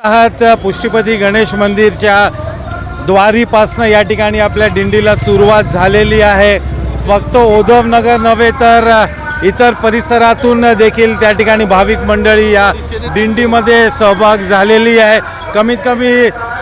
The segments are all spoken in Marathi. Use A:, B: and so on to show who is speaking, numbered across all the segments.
A: आहात पुष्टीपती गणेश मंदिरच्या द्वारीपासनं या ठिकाणी आपल्या दिंडीला सुरुवात झालेली आहे। फक्त उद्धवनगर नव्हे तर इतर परिसरातून देखील त्या ठिकाणी भाविक मंडळी या दिंडीमध्ये सहभाग झालेली आहे। कमीत कमी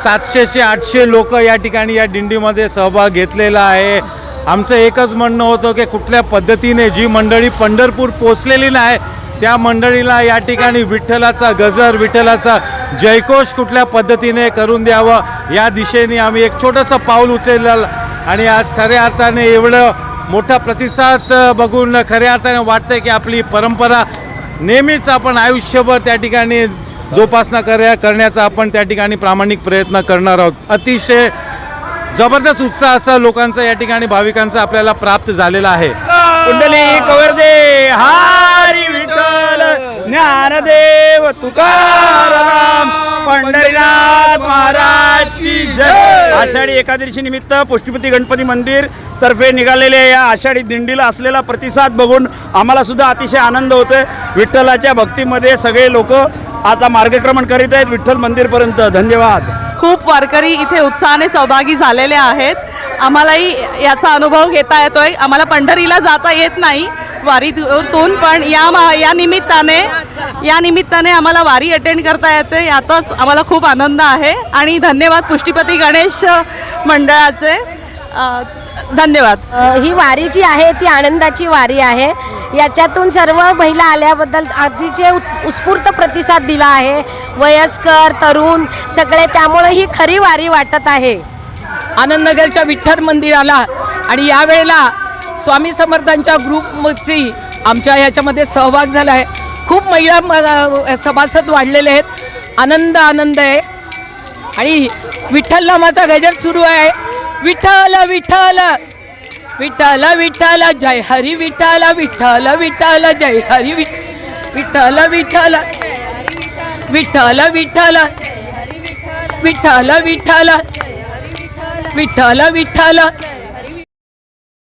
A: 700 ते 800 लोक या ठिकाणी या दिंडीमध्ये सहभाग घेतलेला आहे। आमचं एकच म्हणणं होतं की कुठल्या पद्धतीने जी मंडळी पंढरपूर पोचलेली नाही त्या मंडळीला या ठिकाणी विठ्ठलाचा गजर, विठ्ठलाचा जयघोष कुठल्या पद्धतीने करून द्यावं या दिशेने आम्ही एक छोटंसं पाऊल उचललं आणि आज खऱ्या अर्थाने एवढं मोठा प्रतिसाद बघून खऱ्या अर्थाने वाटतंय की आपली परंपरा नेहमीच आपण आयुष्यभर त्या ठिकाणी जोपासना करण्याचा आपण त्या ठिकाणी प्रामाणिक प्रयत्न करणार आहोत। अतिशय जबरदस्त उत्साह असा लोकांचा या ठिकाणी भाविकांचा आपल्याला प्राप्त झालेला आहे।
B: कुंडली कवरदे हरी विठ्ठल ज्ञानदेव तुकाराम पंढरीनाथ महाराज की जय। आषाढी एकादशी निमित्त पुष्टीपती गणपती मंदिर तर्फे निघालेल्या या आषाढी दिंडीला असलेला प्रतिसाद बघून आम्हाला सुद्धा अतिशय आनंद होतोय। विठ्ठलाच्या भक्तीमध्ये सगळे लोक आता मार्गक्रमण करीत आहेत विठ्ठल मंदिरपर्यंत। धन्यवाद।
C: खूप वारकरी इथे उत्साहाने सहभागी झालेले आहेत। आम्हालाही याचा अनुभव घेता येतोय। आम्हाला पंढरीला जाता येत नाही वारीतून, पण या निमित्ताने आम्हाला वारी अटेंड करता येते, यातच आम्हाला खूप आनंद आहे। आणि धन्यवाद पुष्टीपती गणेश मंडळाचे, धन्यवाद।
D: ही वारी जी आहे ती आनंदाची वारी आहे। याच्यातून सर्व महिला आल्याबद्दल अतिशय उत्स्फूर्त प्रतिसाद दिला आहे। वयस्कर तरुण सगळे, त्यामुळे ही खरी वारी वाटत आहे।
E: आनंदनगरच्या विठ्ठल मंदिराला आणि यावेळेला स्वामी समर्थांच्या ग्रुपची आमच्या याच्यामध्ये सहभाग झाला आहे। खूप महिला सभासद वाढलेले आहेत। आनंद आहे आणि विठ्ठल नामाचा गजर सुरू आहे। विठ्ठल विठ्ठल विठ्ठल विठ्ठल जय हरी विठ्ठल विठ्ठल विठ्ठल जय हरी विठ्ठल विठ्ठल विठ्ठल विठ्ठल विठ्ठल विठ्ठल विठ्ठल विठ्ठल